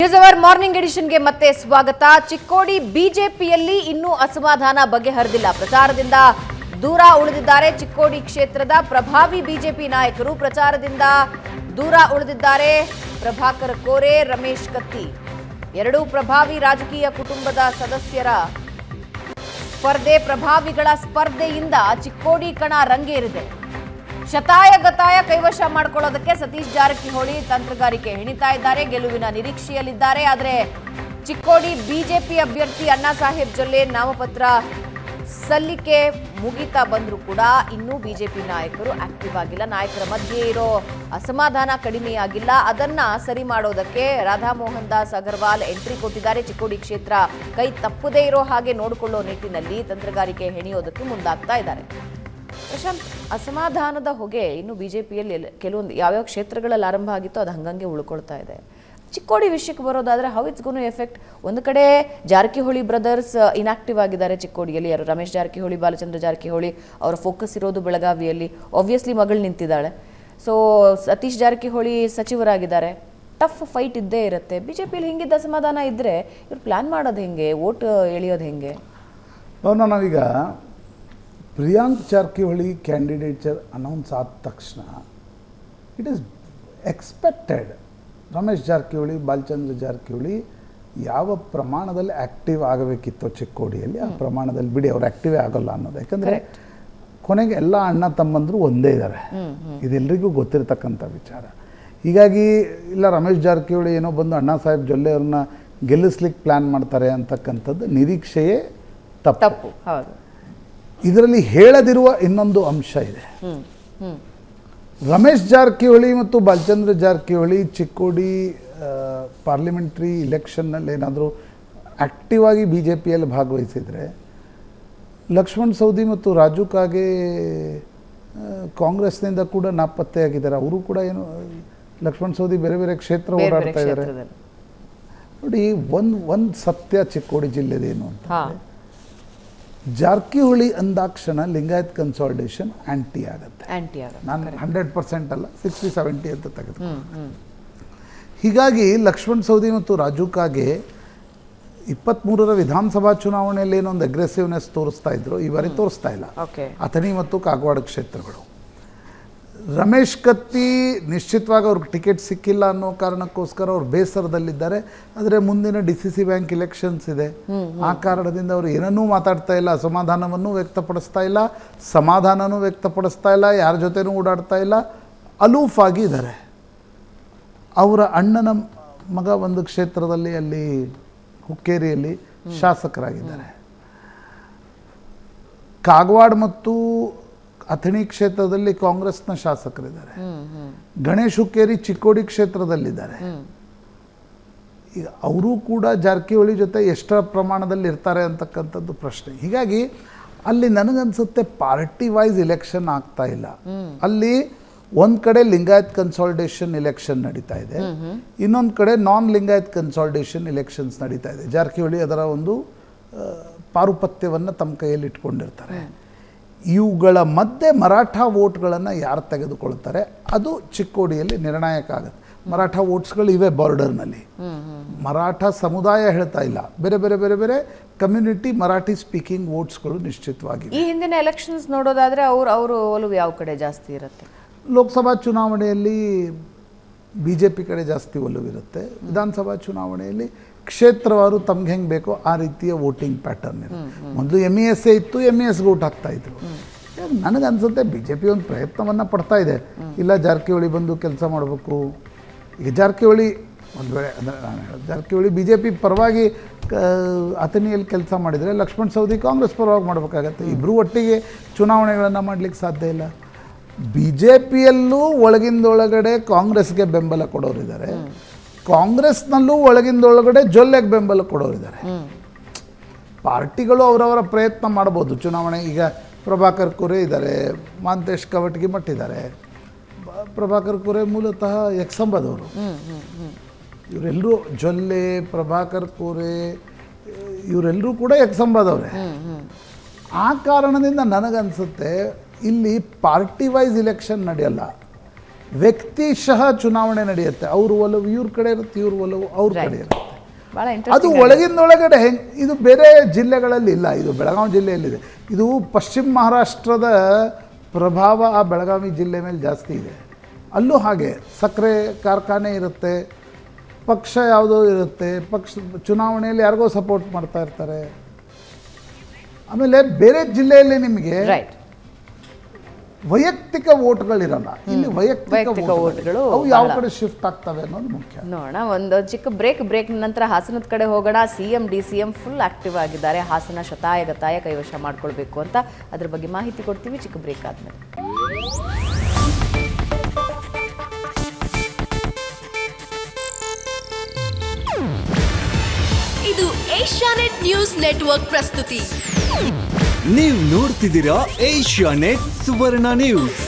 News hour morning ಎಡಿಷನ್ಗೆ ಮತ್ತೆ ಸ್ವಾಗತ. ಚಿಕ್ಕೋಡಿ ಬಿಜೆಪಿಯಲ್ಲಿ ಇನ್ನೂ ಅಸಮಾಧಾನ ಬಗೆಹರಿದಿಲ್ಲ. ಪ್ರಚಾರದಿಂದ ದೂರ ಉಳಿದಿದ್ದಾರೆ ಚಿಕ್ಕೋಡಿ ಕ್ಷೇತ್ರದ ಪ್ರಭಾವಿ ಬಿಜೆಪಿ ನಾಯಕರು. ಪ್ರಚಾರದಿಂದ ದೂರ ಉಳಿದಿದ್ದಾರೆ ಪ್ರಭಾಕರ್ ಕೋರೆ, ರಮೇಶ್ ಕತ್ತಿ. ಎರಡೂ ಪ್ರಭಾವಿ ರಾಜಕೀಯ ಕುಟುಂಬದ ಸದಸ್ಯರ ಪ್ರಭಾವಿಗಳ ಸ್ಪರ್ಧೆಯಿಂದ ಚಿಕ್ಕೋಡಿ ಕಣ ರಂಗೇರಿದೆ. ಶತಾಯ ಗತಾಯ ಕೈವಶ ಮಾಡಿಕೊಳ್ಳೋದಕ್ಕೆ ಸತೀಶ್ ಜಾರಕಿಹೊಳಿ ತಂತ್ರಗಾರಿಕೆ ಹೆಣಿತಾ ಇದ್ದಾರೆ. ಗೆಲುವಿನ ನಿರೀಕ್ಷೆಯಲ್ಲಿದ್ದಾರೆ. ಆದರೆ ಚಿಕ್ಕೋಡಿ ಬಿಜೆಪಿ ಅಭ್ಯರ್ಥಿ ಅಣ್ಣಾ ಸಾಹೇಬ್ ಜೊಲ್ಲೆ ನಾಮಪತ್ರ ಸಲ್ಲಿಕೆ ಮುಗಿತಾ ಬಂದರೂ ಕೂಡ ಇನ್ನೂ ಬಿಜೆಪಿ ನಾಯಕರು ಆಕ್ಟಿವ್ ಆಗಿಲ್ಲ. ನಾಯಕರ ಮಧ್ಯೆ ಇರೋ ಅಸಮಾಧಾನ ಕಡಿಮೆಯಾಗಿಲ್ಲ. ಅದನ್ನ ಸರಿ ಮಾಡೋದಕ್ಕೆ ರಾಧಾ ಮೋಹನ್ ದಾಸ್ ಅಗರ್ವಾಲ್ ಎಂಟ್ರಿ ಕೊಟ್ಟಿದ್ದಾರೆ. ಚಿಕ್ಕೋಡಿ ಕ್ಷೇತ್ರ ಕೈ ತಪ್ಪದೇ ಇರೋ ಹಾಗೆ ನೋಡಿಕೊಳ್ಳೋ ನಿಟ್ಟಿನಲ್ಲಿ ತಂತ್ರಗಾರಿಕೆ ಹೆಣಿಯೋದಕ್ಕೆ ಮುಂದಾಗ್ತಾ ಇದ್ದಾರೆ. ಪ್ರಶಾಂತ್, ಅಸಮಾಧಾನದ ಹೊಗೆ ಇನ್ನು ಬಿಜೆಪಿಯಲ್ಲಿ ಕೆಲವೊಂದು ಯಾವ್ಯಾವ ಕ್ಷೇತ್ರಗಳಲ್ಲಿ ಆರಂಭ ಆಗಿತ್ತೋ ಅದು ಹಂಗಂಗೆ ಉಳ್ಕೊಳ್ತಾ ಇದೆ. ಚಿಕ್ಕೋಡಿ ವಿಷಯಕ್ಕೆ ಬರೋದಾದ್ರೆ ಹೌ ಇಟ್ಸ್ ಗೋನ್ ಎಫೆಕ್ಟ್? ಒಂದು ಕಡೆ ಜಾರಕಿಹೊಳಿ ಬ್ರದರ್ಸ್ ಇನ್ಆಕ್ಟಿವ್ ಆಗಿದ್ದಾರೆ ಚಿಕ್ಕೋಡಿಯಲ್ಲಿ. ಯಾರು ರಮೇಶ್ ಜಾರಕಿಹೊಳಿ, ಬಾಲಚಂದ್ರ ಜಾರಕಿಹೊಳಿ, ಅವರ ಫೋಕಸ್ ಇರೋದು ಬೆಳಗಾವಿಯಲ್ಲಿ. ಆಬ್ವಿಯಸ್ಲಿ ಮಗಳು ನಿಂತಿದ್ದಾಳೆ. ಸೊ ಸತೀಶ್ ಜಾರಕಿಹೊಳಿ ಸಚಿವರಾಗಿದ್ದಾರೆ. ಟಫ್ ಫೈಟ್ ಇದ್ದೇ ಇರುತ್ತೆ. ಬಿಜೆಪಿಯಲ್ಲಿ ಹಿಂಗಿದ್ದ ಅಸಮಾಧಾನ ಇದ್ದರೆ ಇವ್ರು ಪ್ಲಾನ್ ಮಾಡೋದು ಹೆಂಗೆ? ವೋಟ್ ಎಳೆಯೋದು ಹೆಂಗೆ? ನಾವೀಗ ಪ್ರಿಯಾಂಕ್ ಜಾರಕಿಹೊಳಿ ಕ್ಯಾಂಡಿಡೇಚರ್ ಅನೌನ್ಸ್ ಆದ ತಕ್ಷಣ it is expected Ramesh Jarkiholi, Balachandra Jarkiholi ಯಾವ ಪ್ರಮಾಣದಲ್ಲಿ ಆ್ಯಕ್ಟಿವ್ ಆಗಬೇಕಿತ್ತೋ ಚಿಕ್ಕೋಡಿಯಲ್ಲಿ ಆ ಪ್ರಮಾಣದಲ್ಲಿ ಬಿಡಿ, ಅವ್ರು ಆ್ಯಕ್ಟಿವೇ ಆಗೋಲ್ಲ ಅನ್ನೋದು. ಯಾಕಂದರೆ ಕೊನೆಗೆ ಎಲ್ಲ ಅಣ್ಣ ತಮ್ಮಂದರು ಒಂದೇ ಇದ್ದಾರೆ. ಇದೆಲ್ಲರಿಗೂ ಗೊತ್ತಿರತಕ್ಕಂಥ ವಿಚಾರ. ಹೀಗಾಗಿ ಇಲ್ಲ ರಮೇಶ್ ಜಾರಕಿಹೊಳಿ ಏನೋ ಬಂದು ಅಣ್ಣಾ ಸಾಹೇಬ್ ಜೊಲ್ಲೆ ಅವ್ರನ್ನ ಗೆಲ್ಲಿಸ್ಲಿಕ್ಕೆ ಪ್ಲ್ಯಾನ್ ಮಾಡ್ತಾರೆ ಅಂತಕ್ಕಂಥದ್ದು ನಿರೀಕ್ಷೆಯೇ ತಪ್ಪು. ಹೌದು. ಇದರಲ್ಲಿ ಹೇಳದಿರುವ ಇನ್ನೊಂದು ಅಂಶ ಇದೆ. ರಮೇಶ್ ಜಾರಕಿಹೊಳಿ ಮತ್ತು ಬಾಲಚಂದ್ರ ಜಾರಕಿಹೊಳಿ ಚಿಕ್ಕೋಡಿ ಪಾರ್ಲಿಮೆಂಟ್ರಿ ಇಲೆಕ್ಷನ್ನಲ್ಲಿ ಏನಾದರೂ ಆ್ಯಕ್ಟಿವ್ ಆಗಿ ಬಿ ಜೆ ಪಿಯಲ್ಲಿ ಭಾಗವಹಿಸಿದರೆ ಲಕ್ಷ್ಮಣ್ ಸವದಿ ಮತ್ತು ರಾಜು ಕಾಗೆ ಕಾಂಗ್ರೆಸ್ನಿಂದ ಕೂಡ ನಾಪತ್ತೆಯಾಗಿದ್ದಾರೆ. ಅವರು ಕೂಡ ಏನು ಲಕ್ಷ್ಮಣ್ ಸವದಿ ಬೇರೆ ಬೇರೆ ಕ್ಷೇತ್ರ ಓಡಾಡ್ತಾ ಇದ್ದಾರೆ. ನೋಡಿ, ಒಂದು ಸತ್ಯ ಚಿಕ್ಕೋಡಿ ಜಿಲ್ಲೆದೇನು ಅಂತ, ಜಾರಕಿಹೊಳಿ ಅಂದಾಕ್ಷಣ ಲಿಂಗಾಯತ್ ಕನ್ಸಾಲಿಡೇಷನ್ ಆಂಟಿ ಆಗುತ್ತೆ. ನಾನು 100% ಅಲ್ಲ, 60-70 ಅಂತ ತೆಗೆದು. ಹೀಗಾಗಿ ಲಕ್ಷ್ಮಣ್ ಸವದಿ ಮತ್ತು ರಾಜು ಕಾಗೆ 23ರ ವಿಧಾನಸಭಾ ಚುನಾವಣೆಯಲ್ಲಿ ಏನೊಂದು ಅಗ್ರೆಸಿವ್ನೆಸ್ ತೋರಿಸ್ತಾ ಇದ್ರು, ಈ ಬಾರಿ ತೋರಿಸ್ತಾ ಇಲ್ಲ. ಅಥಣಿ ಮತ್ತು ಕಾಗವಾಡ ಕ್ಷೇತ್ರಗಳು. ರಮೇಶ್ ಕತ್ತಿ ನಿಶ್ಚಿತವಾಗಿ ಅವ್ರಿಗೆ ಟಿಕೆಟ್ ಸಿಕ್ಕಿಲ್ಲ ಅನ್ನೋ ಕಾರಣಕ್ಕೋಸ್ಕರ ಅವ್ರು ಬೇಸರದಲ್ಲಿದ್ದಾರೆ. ಆದರೆ ಮುಂದಿನ DCC ಬ್ಯಾಂಕ್ ಇಲೆಕ್ಷನ್ಸ್ ಇದೆ. ಆ ಕಾರಣದಿಂದ ಅವರು ಏನನ್ನೂ ಮಾತಾಡ್ತಾ ಇಲ್ಲ, ಅಸಮಾಧಾನವನ್ನು ವ್ಯಕ್ತಪಡಿಸ್ತಾ ಇಲ್ಲ, ಸಮಾಧಾನನೂ ವ್ಯಕ್ತಪಡಿಸ್ತಾ ಇಲ್ಲ, ಯಾರ ಜೊತೆನೂ ಓಡಾಡ್ತಾ ಇಲ್ಲ, ಅಲೂಫ್ ಆಗಿ ಇದ್ದಾರೆ. ಅವರ ಅಣ್ಣನ ಮಗ ಒಂದು ಕ್ಷೇತ್ರದಲ್ಲಿ ಅಲ್ಲಿ ಹುಕ್ಕೇರಿಯಲ್ಲಿ ಶಾಸಕರಾಗಿದ್ದಾರೆ. ಕಾಗವಾಡ ಮತ್ತು ಅಥಣಿ ಕ್ಷೇತ್ರದಲ್ಲಿ ಕಾಂಗ್ರೆಸ್ನ ಶಾಸಕರಿದ್ದಾರೆ. ಗಣೇಶ್ ಹುಕ್ಕೇರಿ ಚಿಕ್ಕೋಡಿ ಕ್ಷೇತ್ರದಲ್ಲಿದ್ದಾರೆ. ಈಗ ಅವರು ಕೂಡ ಜಾರಕಿಹೊಳಿ ಜೊತೆ ಎಷ್ಟರ ಪ್ರಮಾಣದಲ್ಲಿ ಇರ್ತಾರೆ ಅಂತಕ್ಕಂಥದ್ದು ಪ್ರಶ್ನೆ. ಹೀಗಾಗಿ ಅಲ್ಲಿ ನನಗನ್ಸುತ್ತೆ ಪಾರ್ಟಿ ವೈಸ್ ಇಲೆಕ್ಷನ್ ಆಗ್ತಾ ಇಲ್ಲ. ಅಲ್ಲಿ ಒಂದು ಕಡೆ ಲಿಂಗಾಯತ್ ಕನ್ಸಾಲಿಡೇಷನ್ ಇಲೆಕ್ಷನ್ ನಡೀತಾ ಇದೆ, ಇನ್ನೊಂದು ಕಡೆ ನಾನ್ ಲಿಂಗಾಯತ್ ಕನ್ಸಾಲಿಡೇಷನ್ ಇಲೆಕ್ಷನ್ಸ್ ನಡೀತಾ ಇದೆ. ಜಾರಕಿಹೊಳಿ ಅದರ ಒಂದು ಪಾರುಪತ್ಯವನ್ನು ತಮ್ಮ ಕೈಯಲ್ಲಿ ಇಟ್ಕೊಂಡಿರ್ತಾರೆ. ಇವುಗಳ ಮಧ್ಯೆ ಮರಾಠ ವೋಟ್ಗಳನ್ನು ಯಾರು ತೆಗೆದುಕೊಳ್ತಾರೆ ಅದು ಚಿಕ್ಕೋಡಿಯಲ್ಲಿ ನಿರ್ಣಾಯಕ ಆಗುತ್ತೆ. ಮರಾಠ ವೋಟ್ಸ್ಗಳು ಇವೆ ಬಾರ್ಡರ್ನಲ್ಲಿ. ಮರಾಠ ಸಮುದಾಯ ಹೇಳ್ತಾ ಇಲ್ಲ, ಬೇರೆ ಬೇರೆ ಬೇರೆ ಬೇರೆ ಕಮ್ಯುನಿಟಿ ಮರಾಠಿ ಸ್ಪೀಕಿಂಗ್ ವೋಟ್ಸ್ಗಳು ನಿಶ್ಚಿತವಾಗಿ. ಈ ಹಿಂದಿನ ಎಲೆಕ್ಷನ್ಸ್ ನೋಡೋದಾದ್ರೆ ಅವರು ಒಲವು ಯಾವ ಕಡೆ ಜಾಸ್ತಿ ಇರುತ್ತೆ? ಲೋಕಸಭಾ ಚುನಾವಣೆಯಲ್ಲಿ BJP ಕಡೆ ಜಾಸ್ತಿ ಒಲವಿರುತ್ತೆ. ವಿಧಾನಸಭಾ ಚುನಾವಣೆಯಲ್ಲಿ ಕ್ಷೇತ್ರವಾರು ತಮ್ಗೆ ಹೆಂಗೆ ಬೇಕೋ ಆ ರೀತಿಯ ವೋಟಿಂಗ್ ಪ್ಯಾಟರ್ನ್ ಇದೆ. ಮೊದಲು MES ಇತ್ತು, MESಗೆ ವೋಟ್ ಹಾಕ್ತಾ ಇದ್ರು. ನನಗನ್ಸುತ್ತೆ BJP ಒಂದು ಪ್ರಯತ್ನವನ್ನು ಪಡ್ತಾ ಇದೆ. ಇಲ್ಲ ಜಾರಕಿಹೊಳಿ ಬಂದು ಕೆಲಸ ಮಾಡಬೇಕು. ಈಗ ಜಾರಕಿಹೊಳಿ ಒಂದು ವೇಳೆ ಅಂದರೆ ನಾನು ಹೇಳೋದು, ಜಾರಕಿಹೊಳಿ BJP ಪರವಾಗಿ ಅಥಣಿಯಲ್ಲಿ ಕೆಲಸ ಮಾಡಿದರೆ ಲಕ್ಷ್ಮಣ್ ಸವದಿ ಕಾಂಗ್ರೆಸ್ ಪರವಾಗಿ ಮಾಡಬೇಕಾಗತ್ತೆ. ಇಬ್ಬರು ಒಟ್ಟಿಗೆ ಚುನಾವಣೆಗಳನ್ನು ಮಾಡಲಿಕ್ಕೆ ಸಾಧ್ಯ ಇಲ್ಲ. BJPಯಲ್ಲೂ ಒಳಗಿಂದೊಳಗಡೆ ಕಾಂಗ್ರೆಸ್ಗೆ ಬೆಂಬಲ ಕೊಡೋರಿದ್ದಾರೆ, ಕಾಂಗ್ರೆಸ್ನಲ್ಲೂ ಒಳಗಿಂದೊಳಗಡೆ ಜೊಲ್ಲೆಗೆ ಬೆಂಬಲ ಕೊಡೋರಿದ್ದಾರೆ. ಪಾರ್ಟಿಗಳು ಅವರವರ ಪ್ರಯತ್ನ ಮಾಡ್ಬೋದು. ಚುನಾವಣೆ ಈಗ ಪ್ರಭಾಕರ್ ಕೋರೆ ಇದ್ದಾರೆ, ಮಾಂತೇಶ್ ಕವಟಗಿಮಠ್ ಇದ್ದಾರೆ. ಪ್ರಭಾಕರ್ ಕೋರೆ ಮೂಲತಃ ಎಕ್ಸಂಬದವರು. ಇವರೆಲ್ಲರೂ ಜೊಲ್ಲೆ, ಪ್ರಭಾಕರ್ ಕೋರೆ ಇವರೆಲ್ಲರೂ ಕೂಡ ಎಕ್ಸಂಬದವರೇ. ಆ ಕಾರಣದಿಂದ ನನಗನ್ಸುತ್ತೆ ಇಲ್ಲಿ ಪಾರ್ಟಿ ವೈಸ್ ಇಲೆಕ್ಷನ್ ನಡೆಯಲ್ಲ. ವ್ಯಕ್ತಿಶಃ ಚುನಾವಣೆ ನಡೆಯುತ್ತೆ. ಅವ್ರ ಒಲವು ಇವ್ರ ಕಡೆ ಇರುತ್ತೆ, ಇವ್ರ ಒಲವು ಅವ್ರ ಕಡೆ ಇರುತ್ತೆ. ಭಾಳ ಅದು ಇಂಟ್ರೆಸ್ಟಿಂಗ್. ಒಳಗಿಂದೊಳಗಡೆ ಹೆಂಗೆ, ಇದು ಬೇರೆ ಜಿಲ್ಲೆಗಳಲ್ಲಿ ಇಲ್ಲ, ಇದು ಬೆಳಗಾವಿ ಜಿಲ್ಲೆಯಲ್ಲಿದೆ. ಇದು ಪಶ್ಚಿಮ ಮಹಾರಾಷ್ಟ್ರದ ಪ್ರಭಾವ ಆ ಬೆಳಗಾವಿ ಜಿಲ್ಲೆ ಮೇಲೆ ಜಾಸ್ತಿ ಇದೆ. ಅಲ್ಲೂ ಹಾಗೆ ಸಕ್ಕರೆ ಕಾರ್ಖಾನೆ ಇರುತ್ತೆ, ಪಕ್ಷ ಯಾವುದೋ ಇರುತ್ತೆ, ಪಕ್ಷ ಚುನಾವಣೆಯಲ್ಲಿ ಯಾರಿಗೋ ಸಪೋರ್ಟ್ ಮಾಡ್ತಾ ಇರ್ತಾರೆ. ಆಮೇಲೆ ಬೇರೆ ಜಿಲ್ಲೆಯಲ್ಲಿ ನಿಮಗೆ ರೈಟ್, ವೈಯಕ್ತಿಕ ವೋಟ್ಗಳಿರಲ್ಲ, ಇಲ್ಲಿ ವೈಯಕ್ತಿಕ ವೋಟ್ಗಳು ಅವು ಯಾವ ಕಡೆ ಶಿಫ್ಟ್ ಆಗ್ತವೆ ಅನ್ನೋದು ಮುಖ್ಯ. ನೋಡೋಣ, ಒಂದು ಚಿಕ್ಕ ಬ್ರೇಕ್ ನಂತರ ಹಾಸನದ ಕಡೆ ಹೋಗೋಣ. ಸಿಎಂ DCM ಫುಲ್ ಆಕ್ಟಿವ್ ಆಗಿದ್ದಾರೆ. ಹಾಸನ ಶತಾಯಗತಾಯ ಕೈವಶ ಮಾಡ್ಕೊಳ್ಬೇಕು ಅಂತ, ಅದ್ರ ಬಗ್ಗೆ ಮಾಹಿತಿ ಕೊಡ್ತೀವಿ ಚಿಕ್ಕ ಬ್ರೇಕ್ ಆದ್ಮೇಲೆ. ಇದು ಏಷ್ಯಾನೆಟ್ ನ್ಯೂಸ್ ನೆಟ್ವರ್ಕ್ ಪ್ರಸ್ತುತಿ. ನೀವು ನೋಡ್ತಿದ್ದೀರಾ ಏಷ್ಯಾನೆಟ್ ಸುವರ್ಣ ನ್ಯೂಸ್.